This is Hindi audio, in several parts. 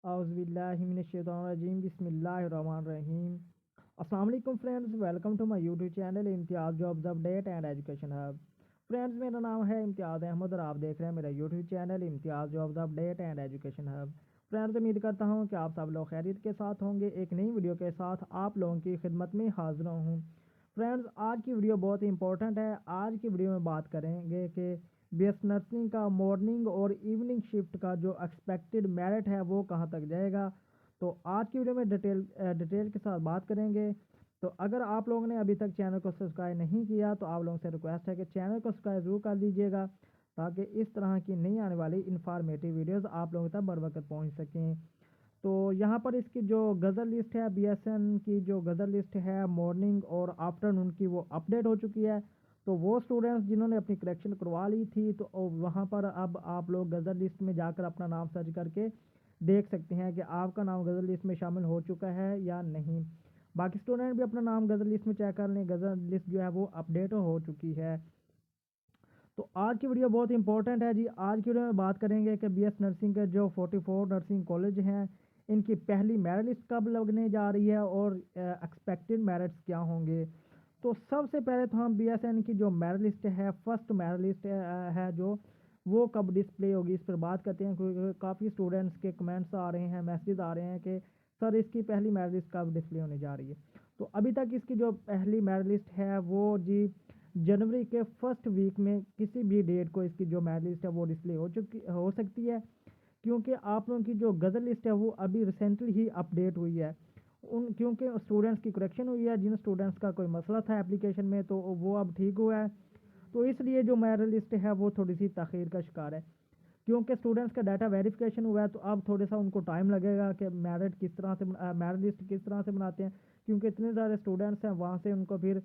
औज़ुबिल्लाहिमिनश्शैतानिर्रजीम बिस्मिल्लाहिर्रहमानिर्रहीम। अस्सलाम वालेकुम friends, welcome to my YouTube channel Imtiaz jobs update and education hub. Friends, मेरा नाम है इम्तियाज़ अहमद और आप देख रहे हैं मेरा YouTube channel Imtiaz jobs update and education hub. Friends, उम्मीद करता हूँ कि आप सब लोग खैरियत के साथ होंगे। एक नई वीडियो के साथ आप लोगों की खिदमत में हाजिर हूँ। फ्रेंड्स, आज की वीडियो बहुत ही इंपॉर्टेंट है। आज की वीडियो में बात करेंगे कि बीएस नर्सिंग का मॉर्निंग और इवनिंग शिफ्ट का जो एक्सपेक्टेड मेरिट है वो कहाँ तक जाएगा। तो आज की वीडियो में डिटेल के साथ बात करेंगे। तो अगर आप लोगों ने अभी तक चैनल को सब्सक्राइब नहीं किया तो आप लोगों से रिक्वेस्ट है कि चैनल को सब्सक्राइब जरूर कर दीजिएगा, ताकि इस तरह की नई आने वाली इंफॉर्मेटिव वीडियोस आप लोगों तक बर वक्त पहुँच सकें। तो यहाँ पर इसकी जो गज़ल लिस्ट है, बीएसएन की जो गज़ल लिस्ट है मॉर्निंग और आफ्टरनून की, वो अपडेट हो चुकी है। तो वो स्टूडेंट्स जिन्होंने अपनी करेक्शन करवा ली थी, तो वहाँ पर अब आप लोग गज़ल लिस्ट में जाकर अपना नाम सर्च करके देख सकते हैं कि आपका नाम गज़ल लिस्ट में शामिल हो चुका है या नहीं। बाकी स्टूडेंट भी अपना नाम गज़ल लिस्ट में चेक कर लें, गज़ल लिस्ट जो है वो अपडेट हो चुकी है। तो आज की वीडियो बहुत इंपॉर्टेंट है जी। आज की वीडियो में बात करेंगे कि बीएस नर्सिंग के जो 44 नर्सिंग कॉलेज हैं, इनकी पहली मेरिट लिस्ट कब लगने जा रही है और एक्सपेक्टेड मेरिट्स क्या होंगे। तो सबसे पहले तो हम बीएसएन की जो मेरिट लिस्ट है, फर्स्ट मेरिट लिस्ट है जो वो कब डिस्प्ले होगी, इस पर बात करते हैं। क्योंकि काफ़ी स्टूडेंट्स के कमेंट्स आ रहे हैं, मैसेज आ रहे हैं कि सर इसकी पहली मेरिट लिस्ट कब डिस्प्ले होने जा रही है। तो अभी तक इसकी जो पहली मेरिट लिस्ट है वो जी जनवरी के फर्स्ट वीक में किसी भी डेट को इसकी जो मेरिट लिस्ट है वो डिस्प्ले हो सकती है। क्योंकि आप लोगों की जो गज़ल लिस्ट है वो अभी रिसेंटली ही अपडेट हुई है। क्योंकि स्टूडेंट्स की करेक्शन हुई है, जिन स्टूडेंट्स का कोई मसला था एप्लीकेशन में तो वो अब ठीक हुआ है। तो इसलिए जो मेरिट लिस्ट है वो थोड़ी सी तखीर का शिकार है। क्योंकि स्टूडेंट्स का डाटा वेरिफिकेशन हुआ है, तो अब थोड़ा सा उनको टाइम लगेगा कि मेरिट किस तरह से मेरिट लिस्ट किस तरह से बनाते हैं। क्योंकि इतने सारे स्टूडेंट्स हैं, वहाँ से उनको फिर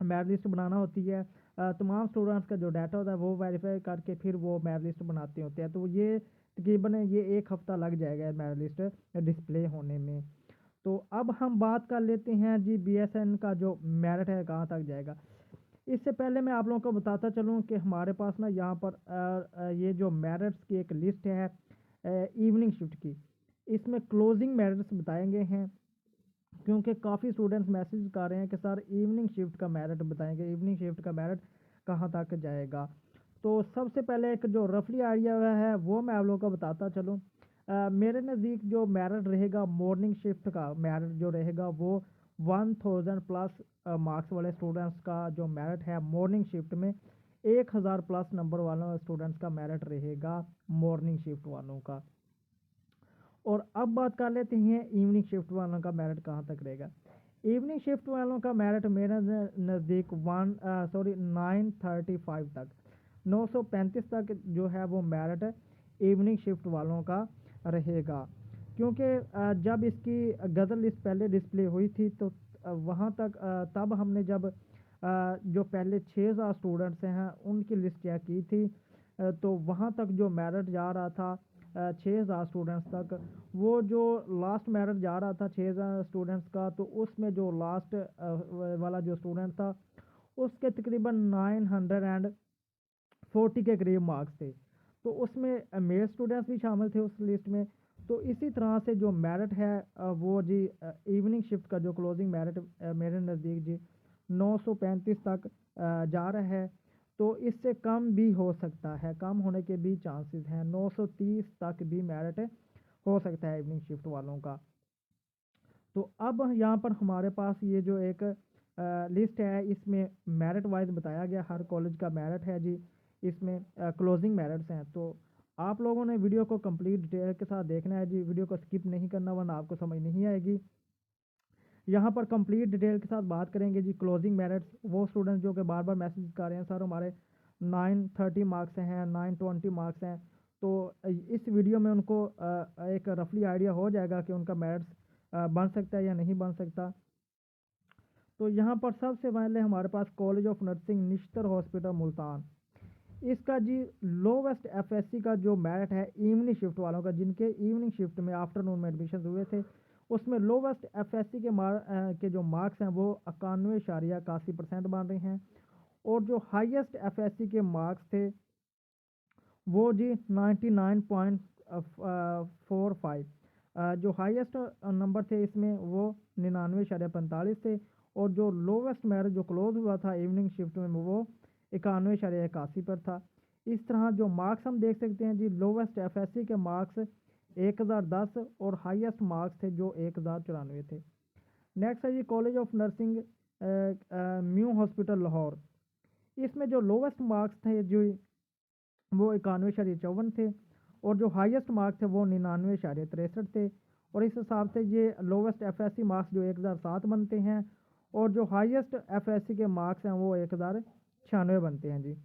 मेरिट लिस्ट बनाना होती है। तमाम स्टूडेंट्स का जो डाटा होता है वो वेरीफाई करके फिर वो मेरिट लिस्ट बनाते होते हैं। तो ये तकरीबन ये एक हफ़्ता लग जाएगा मेरिट लिस्ट डिस्प्ले होने में। तो अब हम बात कर लेते हैं जी बीएसएन का जो मेरिट है कहाँ तक जाएगा। इससे पहले मैं आप लोगों को बताता चलूँ कि हमारे पास ना यहाँ पर ये जो मेरिट्स की एक लिस्ट है इवनिंग शिफ्ट की, इसमें क्लोजिंग मेरिट्स बताए गए हैं। क्योंकि काफ़ी स्टूडेंट्स मैसेज कर रहे हैं कि सर इवनिंग शिफ्ट का मेरिट बताएंगे, इवनिंग शिफ्ट का मेरिट कहाँ तक जाएगा। तो सबसे पहले एक जो रफली आइडिया है वो मैं आप लोगों को बताता चलूँ। मेरे नज़दीक जो मेरिट रहेगा मॉर्निंग शिफ्ट का मेरिट जो रहेगा वो 1000 प्लस मार्क्स वाले स्टूडेंट्स का जो मेरिट है मॉर्निंग शिफ्ट में, 1000 प्लस नंबर वालों स्टूडेंट्स का मेरिट रहेगा मॉर्निंग शिफ्ट वालों का। और अब बात कर लेते हैं इवनिंग शिफ्ट वालों का मेरिट कहाँ तक रहेगा। इवनिंग शिफ्ट वालों का मेरिट मेरे नज़दीक 935 तक, 935 तक जो है वो मेरिट इवनिंग शिफ्ट वालों का रहेगा। क्योंकि जब इसकी गज़ल लिस्ट पहले डिस्प्ले हुई थी तो वहाँ तक तब हमने जब जो पहले 6000 स्टूडेंट्स हैं उनकी लिस्ट चेक की थी, तो वहाँ तक जो मेरिट जा रहा था 6000 स्टूडेंट्स तक, वो जो लास्ट मेरिट जा रहा था 6000 स्टूडेंट्स का, तो उसमें जो लास्ट वाला जो स्टूडेंट था उसके तकरीबन 940 के करीब मार्क्स थे। तो उसमें मेल स्टूडेंट्स भी शामिल थे उस लिस्ट में। तो इसी तरह से जो मेरिट है वो जी इवनिंग शिफ्ट का जो क्लोजिंग मेरिट मेरे नज़दीक जी 935 तक जा रहा है। तो इससे कम भी हो सकता है, कम होने के भी चांसेस हैं, 930 तक भी मेरिट हो सकता है इवनिंग शिफ्ट वालों का। तो अब यहाँ पर हमारे पास ये जो एक लिस्ट है, इसमें मेरिट वाइज बताया गया हर कॉलेज का मेरिट है जी। इसमें क्लोजिंग मेरिट्स हैं। तो आप लोगों ने वीडियो को कंप्लीट डिटेल के साथ देखना है जी, वीडियो को स्किप नहीं करना वरना आपको समझ नहीं आएगी। यहाँ पर कंप्लीट डिटेल के साथ बात करेंगे जी क्लोजिंग मेरिट्स। वो स्टूडेंट्स जो कि बार बार मैसेज कर रहे हैं सर हमारे 930 मार्क्स हैं, 920 मार्क्स हैं, तो इस वीडियो में उनको एक रफली आइडिया हो जाएगा कि उनका मेरिट्स बन सकता है या नहीं बन सकता। तो यहाँ पर सबसे पहले हमारे पास college of nursing Nishtar hospital Multan, इसका जी लोवेस्ट एफएससी का जो मेरिट है इवनिंग शिफ्ट वालों का, जिनके इवनिंग शिफ्ट में आफ्टरनून में एडमिशन हुए थे, उसमें लोवेस्ट एफएससी के जो मार्क्स हैं वो 91.81% बन रहे हैं। और जो हाईएस्ट एफएससी के मार्क्स थे वो जी 99.45, जो हाईएस्ट नंबर थे इसमें वो 99.45 थे, और जो लोवेस्ट मेरिट जो क्लोज हुआ था इवनिंग शिफ्ट में वो 91.81 पर था। इस तरह जो मार्क्स हम देख सकते हैं जी, लोवेस्ट एफएससी के मार्क्स 1010 और हाईएस्ट मार्क्स थे जो 1094 थे। नेक्स्ट है जी college of nursing new hospital Lahore. इसमें जो लोवेस्ट मार्क्स थे जो वो 91.54 थे, और जो हाईएस्ट मार्क्स थे वो 99.63 थे। और इस हिसाब से ये लोवेस्ट एफएससी मार्क्स जो 1007 बनते हैं, और जो हाईएस्ट एफएससी के मार्क्स हैं वो 1096 बनते हैं जी।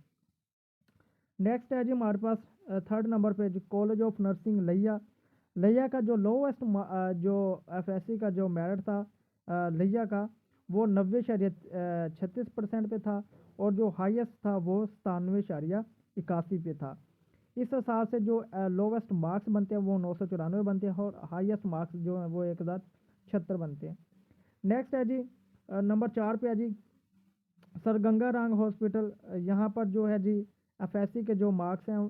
नेक्स्ट है जी हमारे पास थर्ड नंबर पे जो कॉलेज ऑफ नर्सिंग लिया। लिया का जो लोवेस्ट जो एफएससी का जो मेरिट था लिया का, वो 90.36% पे था, और जो हाईएस्ट था वो 97.81 पे था। इस हिसाब से जो लोवेस्ट मार्क्स बनते हैं वो 994 बनते हैं, और हाईएस्ट मार्क्स जो है वो 1076 बनते हैं। नेक्स्ट है जी नंबर 4 पे है जी सर गंगा राम हॉस्पिटल। यहाँ पर जो है जी एफएससी के जो मार्क्स हैं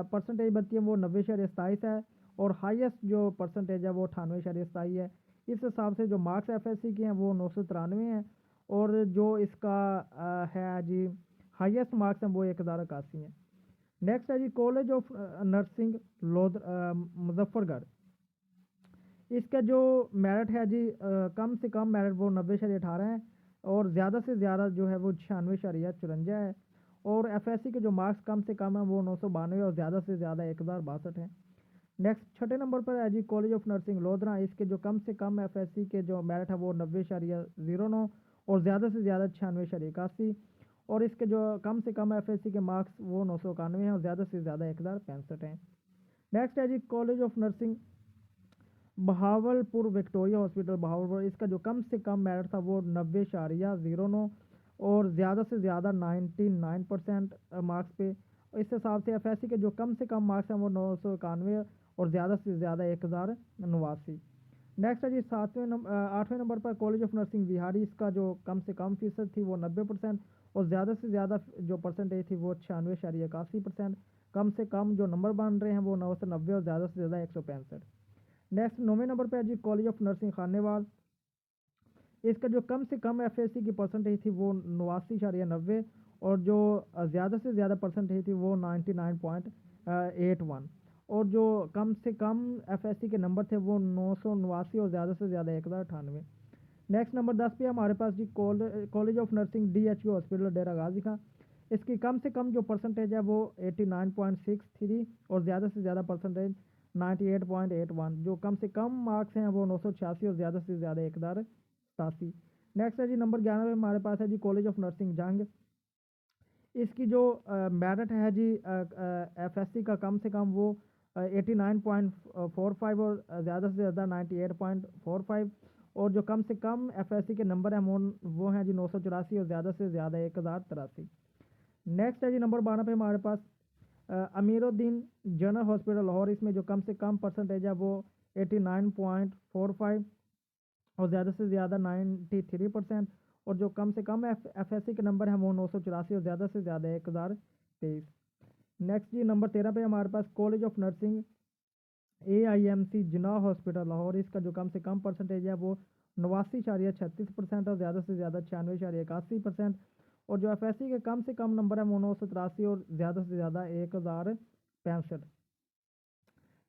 परसेंटेज बनती है वो 90.27 है, और हाईएस्ट जो परसेंटेज है वो 98.27 है। इस हिसाब से जो मार्क्स एफएससी के हैं वो 993 हैं, और जो इसका है जी हाईएस्ट मार्क्स हैं वो 1081 हैं। नेक्स्ट है जी कॉलेज ऑफ नर्सिंग मुजफ्फरगढ़। इसका जो मेरिट है जी कम से कम मेरिट वो 90.18 है, और ज़्यादा से ज़्यादा जो है वो 96.54 है, और एफएससी के जो मार्क्स कम से कम है वो 992 और ज़्यादा से ज़्यादा 1062 है। नेक्स्ट छठे नंबर पर है जी कॉलेज ऑफ नर्सिंग लोधरा। इसके जो कम से कम एफएससी के जो मेरिट है वो 90.09 और ज़्यादा से ज़्यादा 96.81, और इसके जो कम से कम एफएससी के मार्क्स वो 991 हैं, और ज़्यादा से ज़्यादा 1065 हैं। नेक्स्ट है जी college of nursing Bahawalpur Victoria hospital Bahawalpur. इसका जो कम से कम मेरिट था वो 90.09 और ज़्यादा से ज़्यादा 99% मार्क्स पे। इस हिसाब से एफएससी के जो कम से कम मार्क्स हैं वो 991 और ज़्यादा से ज़्यादा 1089। नेक्स्ट है जी 8वें नंबर पर कॉलेज ऑफ नर्सिंग बिहारी। इसका जो कम से कम फीसद थी वो 90% और ज़्यादा से ज़्यादा जो परसेंटेज थी वो 96.81%। कम से कम जो नंबर बन रहे हैं वो 990 और ज़्यादा से ज़्यादा 165। नेक्स्ट 9वें नंबर पे है जी कॉलेज ऑफ नर्सिंग खानेवाल। इसका जो कम से कम एफएससी की परसेंटेज थी वो 89.90 और जो ज़्यादा से ज़्यादा परसेंटेज थी वो 99.81, और जो कम से कम एफएससी के नंबर थे वो 989 और ज़्यादा से ज़्यादा 1098। नेक्स्ट नंबर 10 पे हमारे पास जी college of nursing DHU hospital डेरा गाजी का। इसकी कम से कम जो परसेंटेज है वो 89.63 और ज़्यादा से ज़्यादा परसेंटेज 98.81। जो कम से कम मार्क्स हैं वो 986 और ज़्यादा से ज़्यादा 1087। नेक्स्ट है जी नंबर 11 पे हमारे पास है जी कॉलेज ऑफ नर्सिंग जंग। इसकी जो मेरिट है जी एफएससी का कम से कम वो 89.45 और ज़्यादा से ज़्यादा 98.45, और जो कम से कम एफएससी के नंबर हैं वो हैं जी 984 और ज़्यादा से ज़्यादा 1083। नेक्स्ट है जी नंबर 12 पे हमारे पास अमीरुद्दीन जनरल हॉस्पिटल लाहौर। इसमें जो कम से कम परसेंटेज है वो 89.45 और ज़्यादा से ज़्यादा 93%, और जो कम से कम एफएससी के नंबर हैं वो 984 और ज़्यादा से ज़्यादा 1023। नेक्स्ट जी नंबर 13 पे हमारे पास college of nursing AIMC Jinnah hospital Lahore. इसका जो कम से कम परसेंटेज है वो 89.36% और ज़्यादा से ज़्यादा 96.81%, और जो एफएससी के कम से कम नंबर है वो 983 और ज़्यादा से ज़्यादा 1065।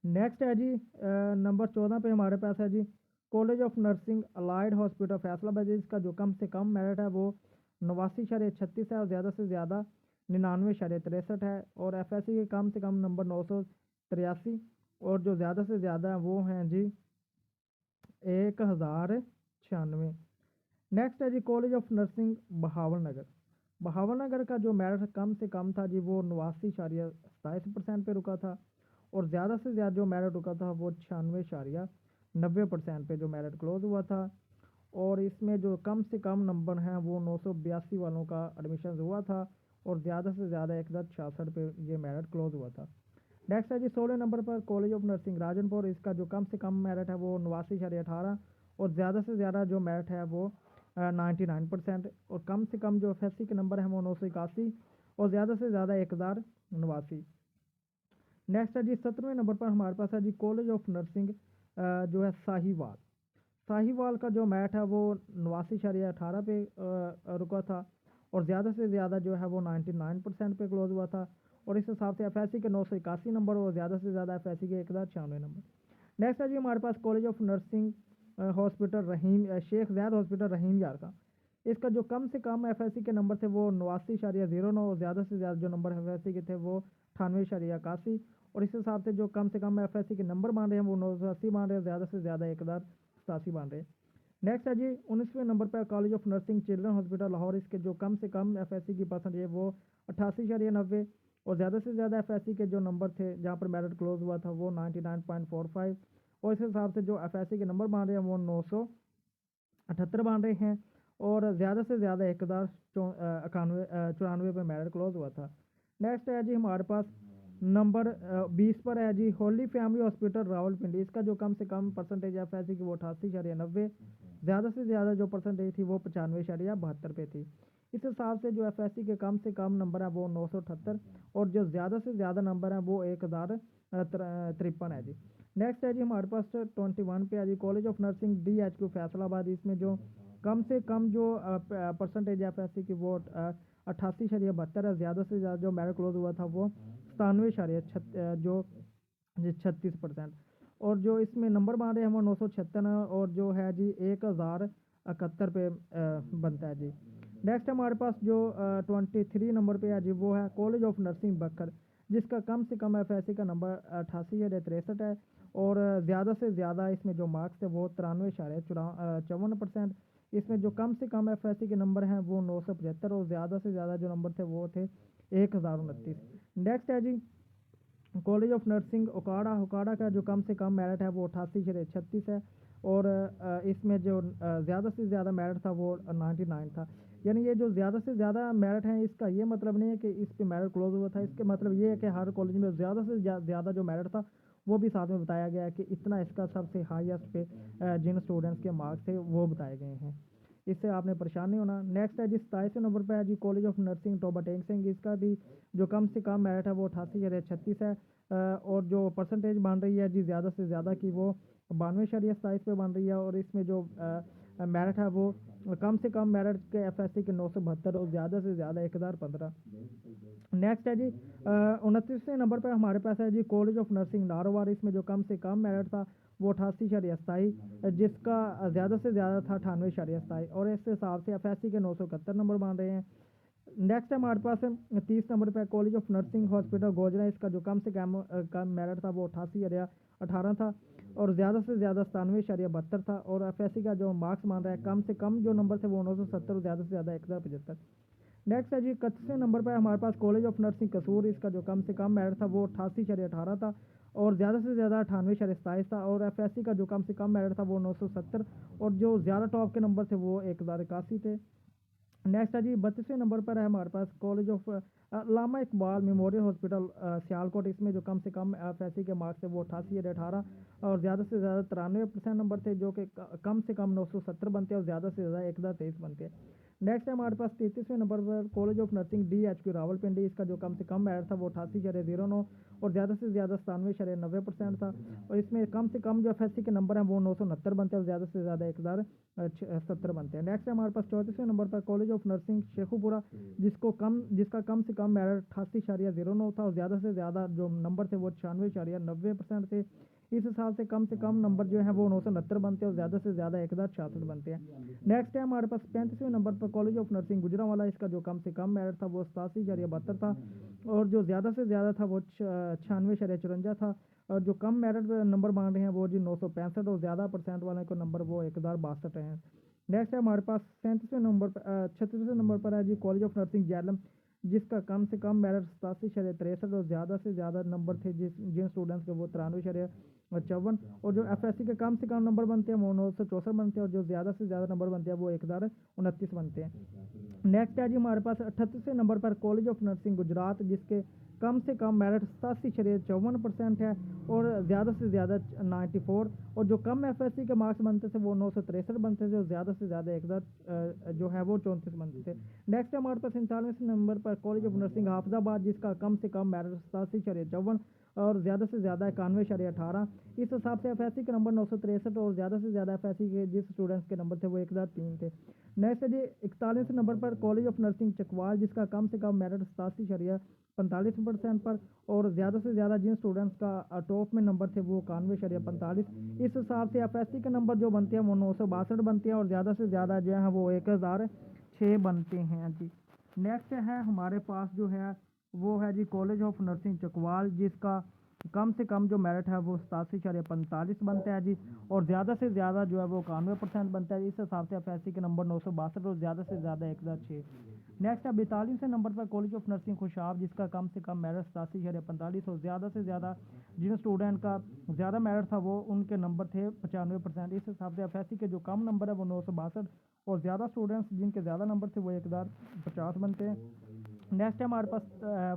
नेक्स्ट है जी नंबर 14 पे हमारे पास है जी college of nursing allied hospital Faisalabad. इसका जो कम से कम मेरिट है वो 89.36 है और ज़्यादा से ज़्यादा 99.63 है, और एफएससी के कम से कम नंबर 983 और जो ज़्यादा से ज़्यादा है वो हैं जी 1096। नेक्स्ट है जी कॉलेज ऑफ नर्सिंग बहावल नगर। बहावल नगर का जो मेरिट कम से कम था जी वो 89.27% पे रुका था, और ज़्यादा से ज़्यादा जो मेरिट रुका था वो 96.90% पे जो मेरिट क्लोज हुआ था, और इसमें जो कम से कम नंबर हैं वो 982 वालों का एडमिशन हुआ था, और ज़्यादा से ज़्यादा 1066 पे ये मेरिट क्लोज हुआ था। नेक्स्ट है जी 16 नंबर पर कॉलेज ऑफ नर्सिंग राजनपुर। इसका जो कम से कम मेरिट है वो 89.18 और ज़्यादा से ज़्यादा जो मेरिट है वो 99%, और कम से कम जो एफएससी के नंबर हैं वो 981 और ज़्यादा से ज़्यादा 1089। नेक्स्ट है जी 17वें नंबर पर हमारे पास है जी कॉलेज ऑफ नर्सिंग जो है साहिवाल। साहिवाल का जो मैट है वो 89.18 पे रुका था, और ज़्यादा से ज़्यादा जो है वो 99% पे क्लोज हुआ था। और इस हिसाब से एफ के 981 नंबर और ज़्यादा से ज़्यादा एफ के 1096 नंबर। नेक्स्ट है जी हमारे पास college of nursing hospital Rahim Sheikh Zayed hospital Rahim Yar का। इसका जो कम से कम एफ के नंबर थे वो 89.09 और ज़्यादा से ज़्यादा जो नंबर एफ के थे वो 98.81। और इस हिसाब से जो कम से कम एफ के नंबर मान रहे हैं वो 980 मान रहे हैं, ज़्यादा से ज़्यादा 1087 मान रहे हैं। नेक्स्ट है जी 19वें नंबर पर college of nursing children hospital Lahore. इसके जो कम से कम एफ की परसेंटेज है वो 88.90 और ज़्यादा से ज़्यादा एफ के जो नंबर थे जहाँ पर मेरिट क्लोज हुआ था वो 99.45। और इस हिसाब से जो एफ के नंबर मान रहे हैं वो 978 मान रहे हैं, और ज़्यादा से ज़्यादा 1091 पे मेरिट क्लोज हुआ था। नेक्स्ट है जी हमारे पास नंबर 20 पर है जी होली फैमिली हॉस्पिटल रावलपिंडी। इसका जो कम से कम परसेंटेज एफ की वो 88.90, ज़्यादा से ज़्यादा जो परसेंटेज थी वो 95.72 पे थी। इस हिसाब से जो एफ के कम से कम नंबर है वो 978 और जो ज़्यादा से ज़्यादा नंबर है वो 1053 है जी। नेक्स्ट है जी हमारे पास 21 पे है जी college of nursing DHQ Faisalabad. इसमें जो कम से कम जो परसेंटेज एफ की वो 88.72 है, ज़्यादा से ज़्यादा जो मेरिट क्लोज हुआ था वो 97.36%। और जो इसमें नंबर मान रहे हैं वो 956 और जो है जी 1071 पे बनता है जी। नेक्स्ट हमारे पास जो 23 नंबर पे है जी वो है कॉलेज ऑफ नर्सिंग बकर, जिसका कम से कम एफ का नंबर 88.63 है, और ज़्यादा से ज़्यादा इसमें जो मार्क्स थे वो 93.54%। इसमें जो कम से कम एफ के नंबर हैं वो 975 और ज़्यादा से ज़्यादा जो नंबर थे वो थे 1029। नेक्स्ट है जी कॉलेज ऑफ नर्सिंग उकाड़ा का जो कम से कम मेरिट है वो 88.36 है, और इसमें जो ज़्यादा से ज़्यादा मेरिट था वो 99 था। यानी ये जो ज़्यादा से ज़्यादा मेरिट है इसका ये मतलब नहीं है कि इस पे मेरिट क्लोज हुआ था, इसके मतलब ये है कि हर कॉलेज में ज़्यादा से ज़्यादा जो मेरिट था वो भी साथ में बताया गया है कि इतना इसका सबसे हाईएस्ट पे जिन स्टूडेंट्स के मार्क्स थे वो बताए गए हैं। इससे आपने परेशान नहीं होना। नेक्स्ट है जी 27वें नंबर पर है जी college of nursing Toba Tek Singh. इसका भी जो कम से कम मेरिट है वो 88.36 है, और जो परसेंटेज बन रही है जी ज़्यादा से ज़्यादा की वो 92.27 पे बन रही है, और इसमें जो मेरिट है वो कम से कम मेरिट के एफ के 972 और ज़्यादा से ज़्यादा 1015। नेक्स्ट है जी 29वें नंबर पर हमारे पास है जी कॉलेज ऑफ नर्सिंग नारोवार। इसमें जो कम से कम मेरिट था वो 88.27, जिसका ज़्यादा से ज़्यादा था 98.27, और इस हिसाब से एफ के 971 नंबर मान रहे हैं। नेक्स्ट है हमारे पास 30 नंबर पे college of nursing hospital Gojra. इसका जो कम से कम मेरिट था वो 88.18 था, और ज़्यादा से ज़्यादा 97.72 था, और एफ का जो मार्क्स मान रहा है कम से कम जो नंबर थे वो 970 और ज़्यादा से ज़्यादा 1075। नेक्स्ट है जी 31वें नंबर पर हमारे पास कॉलेज ऑफ नर्सिंग कसूर। इसका जो कम से कम मेरिट था वो 88.18 था, और ज़्यादा से ज़्यादा 98.27 था, और एफ का जो कम से कम मेरिट था वो 970 और जो ज़्यादा टॉप के नंबर थे वो 1081 थे। नेक्स्ट है जी 32वें नंबर पर है हमारे पास college of Allama Iqbal memorial hospital Sialkot. इसमें जो कम से कम एफ के मार्क्स थे वो 88.18 और ज़्यादा से ज़्यादा 93% नंबर थे, जो कि कम से कम 970 बनते हैं और ज़्यादा से ज़्यादा 1023 बनते हैं। नेक्स्ट है हमारे पास 33वें नंबर पर college of nursing DHQ Rawalpindi. इसका जो कम से कम मेरिट था वो 88.09 और ज़्यादा से ज़्यादा 97.90% था, और इसमें कम से कम जो एफ के नंबर हैं वो 969 बनते हैं और ज़्यादा से ज़्यादा 1070 बनते हैं। नेक्स्ट है हमारे पास 34वें नंबर पर कॉलेज ऑफ नर्सिंग शेखुपुरा, जिसका कम से कम मेरिट 88.09 था, और ज़्यादा से ज़्यादा जो नंबर थे वो 96.90% थे। इस हिसाब से कम नंबर जो है वो 969 बनते हैं और ज़्यादा से ज़्यादा 1066 बनते हैं। नेक्स्ट है हमारे पास 35वें नंबर पर कॉलेज ऑफ नर्सिंग गुजरांवाला। इसका जो कम से कम मेरिट था वो 87.72 था, और जो ज़्यादा से ज़्यादा था वो 96.54 था, और जो कम मेरिट नंबर मान रहे हैं वो जी 965 और ज़्यादा परसेंट वाले को नंबर वो 1062 हैं। नेक्स्ट है हमारे पास 36वें नंबर पर है जी कॉलेज ऑफ नर्सिंग जैलम, जिसका कम से कम मेरिट 87.63 और ज़्यादा से ज़्यादा नंबर थे जिन स्टूडेंट्स के वो 93.54, और जो एफ के कम से कम नंबर बनते हैं वो 964 बनते हैं, और जो ज़्यादा से ज़्यादा नंबर बनते हैं वो 1029 बनते हैं। नेक्स्ट है जी हमारे पास 38वें नंबर पर कॉलेज ऑफ नर्सिंग गुजरात, जिसके कम से कम मेरिट 87.54% है और ज़्यादा से ज़्यादा 94, और जो कम एफ के मार्क्स बनते थे वो 963 बनते थे और ज़्यादा से ज़्यादा 1000 जो है वो 34 बनते थे। नेक्स्ट है हमारे पास 39वें नंबर पर कॉलेज ऑफ नर्सिंग हाफिजाबाद, जिसका कम से कम मेरिट 87.54 और ज़्यादा से ज़्यादा 91.18। इस हिसाब से FSC के नंबर 963 और ज़्यादा से ज़्यादा FSC के जिस स्टूडेंट्स के नंबर थे वो 1003 थे। नेक्स्ट है जी 41 नंबर पर कॉलेज ऑफ नर्सिंग चकवाल, जिसका कम से कम मेरिट 87.45% पर, और ज़्यादा से ज़्यादा जिन स्टूडेंट्स का टॉप में नंबर थे वो 91.45। इस हिसाब से FSC के नंबर जो बनते हैं वो 962 बनते हैं और ज़्यादा से ज़्यादा जो है वो 1006 बनते हैं जी। नेक्स्ट है हमारे पास जो है वो है जी कॉलेज ऑफ नर्सिंग चकवाल, जिसका कम से कम जो मेरिट है वो 87.45 बनता है जी, और ज़्यादा से ज़्यादा जो है वो 91% बनता है। इस हिसाब से FSC के नंबर 962 और ज़्यादा से ज़्यादा 1006। नेक्स्ट है 42 नंबर पर कॉलेज ऑफ नर्सिंग खुशाब, जिसका कम से कम मेरिट 87.45 और ज़्यादा से ज़्यादा जिन स्टूडेंट का ज़्यादा मेरिट था वो उनके नंबर थे 95%। इस हिसाब से FSC के जो कम नंबर है वो 962 और ज़्यादा स्टूडेंट्स जिनके ज़्यादा नंबर थे वो 1050 बनते हैं। नेक्स्ट है हमारे पास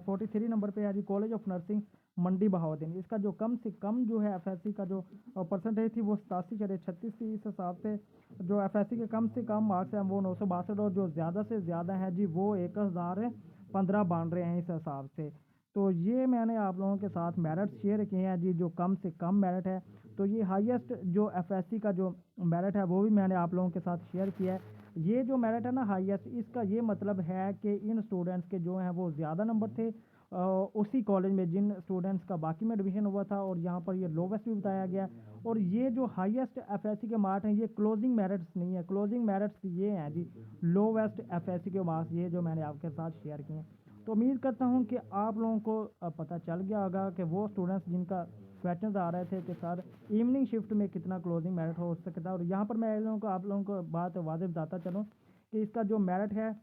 43 नंबर पे है जी कॉलेज ऑफ नर्सिंग मंडी बहाउद्दीन, इसका जो कम से कम जो है FSC का जो परसेंटेज थी वो 87.36 थी। इस हिसाब से जो FSC के कम से कम मार्क्स हैं वो 962 और जो ज़्यादा से ज़्यादा है जी वो 1015 बन रहे हैं इस हिसाब से। तो ये मैंने आप लोगों के साथ मेरिट शेयर किए हैं जी, जो कम से कम मेरिट है। तो ये हाईएस्ट जो FSC का जो मेरिट है वो भी मैंने आप लोगों के साथ शेयर किया है। ये जो मेरिट है ना हाईएस्ट, इसका ये मतलब है कि इन स्टूडेंट्स के जो हैं वो ज़्यादा नंबर थे उसी कॉलेज में जिन स्टूडेंट्स का बाकी में एडमिशन हुआ था, और यहाँ पर ये लोवेस्ट भी बताया गया। और ये जो हाईएस्ट FSC के मार्क्स हैं ये क्लोजिंग मेरिट्स नहीं है, क्लोजिंग मेरिट्स ये हैं जी लोवेस्ट FSC के मार्क्स, ये जो मैंने आपके साथ शेयर किए हैं। तो उम्मीद करता हूँ कि आप लोगों को पता चल गया होगा कि वो स्टूडेंट्स जिनका क्वेश्चन आ रहे थे कि सर इवनिंग शिफ्ट में कितना क्लोजिंग मेरिट हो सकता है, और यहाँ पर मैं आप लोगों को बात वाज़ेह बताता चलूँ कि इसका जो मेरिट है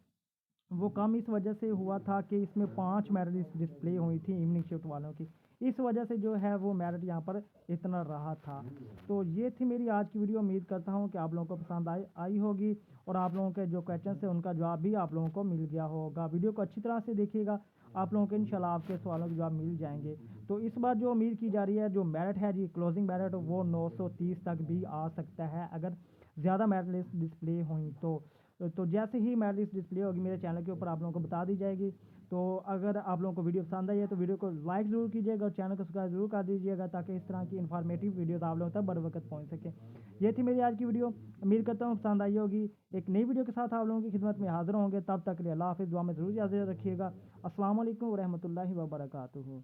वो कम इस वजह से हुआ था कि इसमें 5 मेरिट डिस्प्ले हुई थी इवनिंग शिफ्ट वालों की, इस वजह से जो है वो मेरिट यहाँ पर इतना रहा था। तो ये थी मेरी आज की वीडियो, उम्मीद करता हूँ कि आप लोगों को पसंद आई होगी और आप लोगों के जो क्वेश्चन है उनका जवाब भी आप लोगों को मिल गया होगा। वीडियो को अच्छी तरह से देखिएगा, आप लोगों को इंशाल्लाह आपके सवालों के जवाब मिल जाएंगे। तो इस बार जो उम्मीद की जा रही है जो मेरिट है जी क्लोजिंग मेरिट वो 930 तक भी आ सकता है अगर ज़्यादा मेरिट लिस्ट डिस्प्ले हुई तो जैसे ही मेरिट लिस्ट डिस्प्ले होगी मेरे चैनल के ऊपर आप लोगों को बता दी जाएगी। तो अगर आप लोगों को वीडियो पसंद आई है तो वीडियो को लाइक ज़रूर कीजिएगा और चैनल को सब्सक्राइब ज़रूर कर दीजिएगा ताकि इस तरह की इन्फॉर्मेटिव वीडियोस आप लोगों तक बर वक्त पहुँच सके। ये थी मेरी आज की वीडियो, उम्मीद करता हूँ पसंद आई होगी। एक नई वीडियो के साथ आप लोगों की खिदमत में हाजिर होंगे, तब तक के लिए अल्लाह हाफिज़, दुआ में ज़रूर याद रखिएगा। अस्सलाम वालेकुम व रहमतुल्लाहि व बरकातुहू।